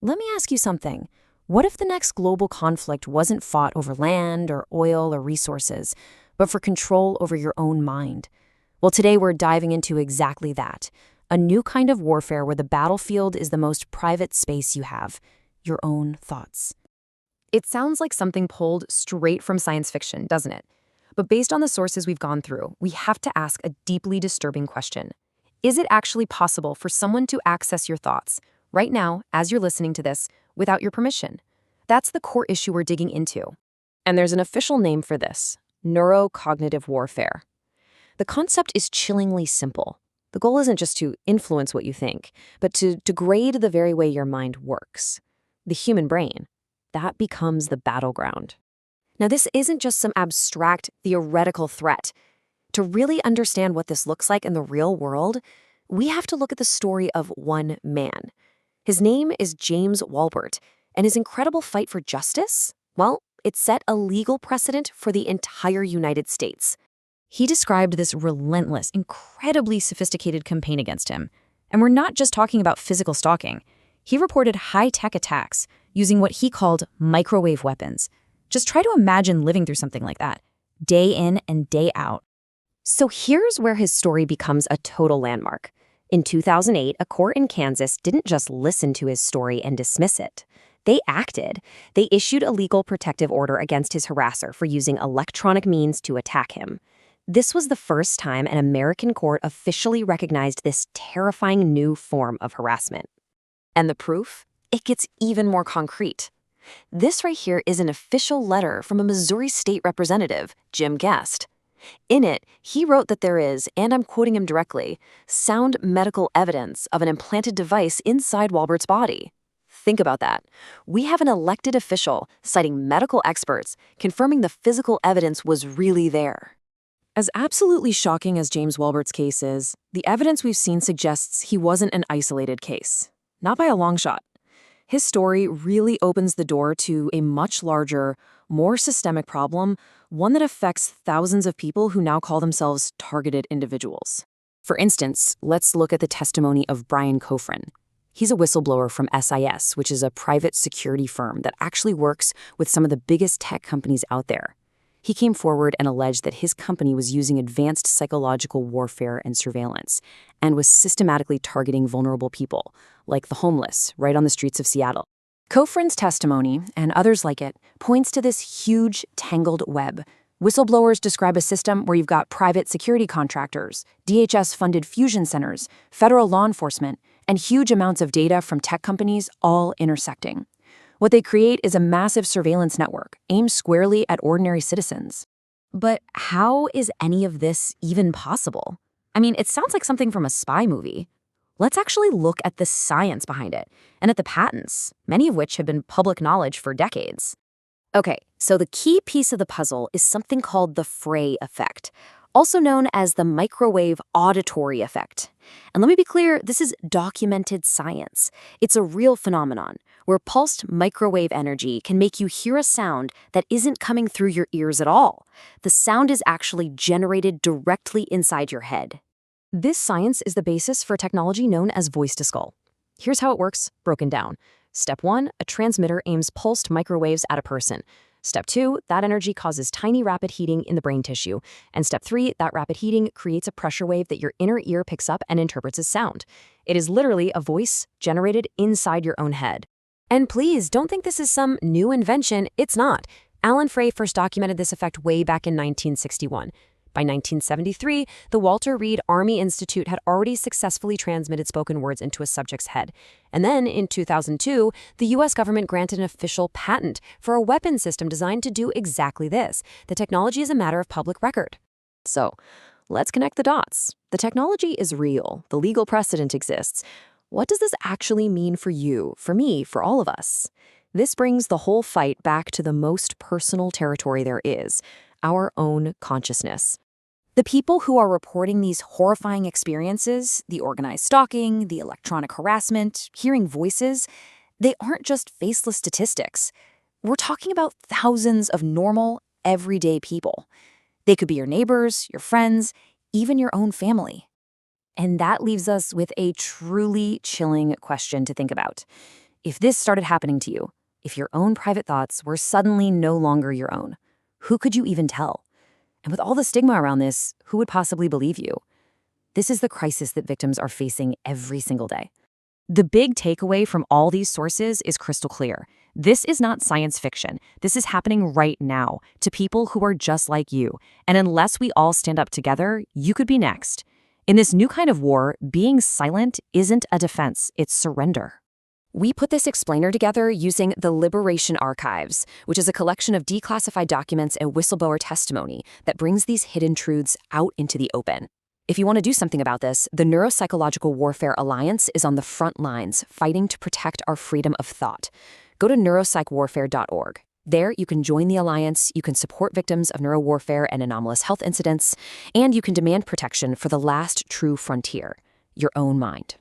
Let me ask you something. What if the next global conflict wasn't fought over land or oil or resources, but for control over your own mind? Well, today we're diving into exactly that. A new kind of warfare where the battlefield is the most private space you have, your own thoughts. It sounds like something pulled straight from science fiction, doesn't it? But based on the sources we've gone through, we have to ask a deeply disturbing question. Is it actually possible for someone to access your thoughts, right now, as you're listening to this, without your permission? That's the core issue we're digging into. And there's an official name for this: neurocognitive warfare. The concept is chillingly simple. The goal isn't just to influence what you think, but to degrade the very way your mind works. The human brain. That becomes the battleground. Now, this isn't just some abstract, theoretical threat. To really understand what this looks like in the real world, we have to look at the story of one man. His name is James Walbert, and his incredible fight for justice, well, it set a legal precedent for the entire United States. He described this relentless, incredibly sophisticated campaign against him. And we're not just talking about physical stalking. He reported high-tech attacks using what he called microwave weapons. Just try to imagine living through something like that, day in and day out. So here's where his story becomes a total landmark. In 2008, a court in Kansas didn't just listen to his story and dismiss it. They acted. They issued a legal protective order against his harasser for using electronic means to attack him. This was the first time an American court officially recognized this terrifying new form of harassment. And the proof? It gets even more concrete. This right here is an official letter from a Missouri state representative, Jim Guest. In it, he wrote that there is, and I'm quoting him directly, sound medical evidence of an implanted device inside Walbert's body. Think about that. We have an elected official citing medical experts confirming the physical evidence was really there. As absolutely shocking as James Walbert's case is, the evidence we've seen suggests he wasn't an isolated case. Not by a long shot. His story really opens the door to a much larger, more systemic problem, one that affects thousands of people who now call themselves targeted individuals. For instance, let's look at the testimony of Brian Cofrin. He's a whistleblower from SIS, which is a private security firm that actually works with some of the biggest tech companies out there. He came forward and alleged that his company was using advanced psychological warfare and surveillance, and was systematically targeting vulnerable people, like the homeless, right on the streets of Seattle. Cofrin's testimony, and others like it, points to this huge, tangled web. Whistleblowers describe a system where you've got private security contractors, DHS-funded fusion centers, federal law enforcement, and huge amounts of data from tech companies all intersecting. What they create is a massive surveillance network aimed squarely at ordinary citizens. But how is any of this even possible? I mean, it sounds like something from a spy movie. Let's actually look at the science behind it, and at the patents, many of which have been public knowledge for decades. Okay, so the key piece of the puzzle is something called the Frey effect, also known as the microwave auditory effect. And let me be clear, this is documented science. It's a real phenomenon where pulsed microwave energy can make you hear a sound that isn't coming through your ears at all. The sound is actually generated directly inside your head. This science is the basis for technology known as voice-to-skull. Here's how it works, broken down. Step 1, a transmitter aims pulsed microwaves at a person. Step 2, that energy causes tiny rapid heating in the brain tissue. And step 3, that rapid heating creates a pressure wave that your inner ear picks up and interprets as sound. It is literally a voice generated inside your own head. And please, don't think this is some new invention. It's not. Alan Frey first documented this effect way back in 1961. By 1973, the Walter Reed Army Institute had already successfully transmitted spoken words into a subject's head. And then, in 2002, the U.S. government granted an official patent for a weapon system designed to do exactly this. The technology is a matter of public record. So, let's connect the dots. The technology is real. The legal precedent exists. What does this actually mean for you, for me, for all of us? This brings the whole fight back to the most personal territory there is, our own consciousness. The people who are reporting these horrifying experiences, the organized stalking, the electronic harassment, hearing voices, they aren't just faceless statistics. We're talking about thousands of normal, everyday people. They could be your neighbors, your friends, even your own family. And that leaves us with a truly chilling question to think about. If this started happening to you, if your own private thoughts were suddenly no longer your own, who could you even tell? And with all the stigma around this, who would possibly believe you? This is the crisis that victims are facing every single day. The big takeaway from all these sources is crystal clear. This is not science fiction. This is happening right now to people who are just like you. And unless we all stand up together, you could be next. In this new kind of war, being silent isn't a defense, it's surrender. We put this explainer together using the Liberation Archives, which is a collection of declassified documents and whistleblower testimony that brings these hidden truths out into the open. If you want to do something about this, the Neuropsychological Warfare Alliance is on the front lines, fighting to protect our freedom of thought. Go to neuropsychwarfare.org. There, you can join the alliance, you can support victims of neurowarfare and anomalous health incidents, and you can demand protection for the last true frontier, your own mind.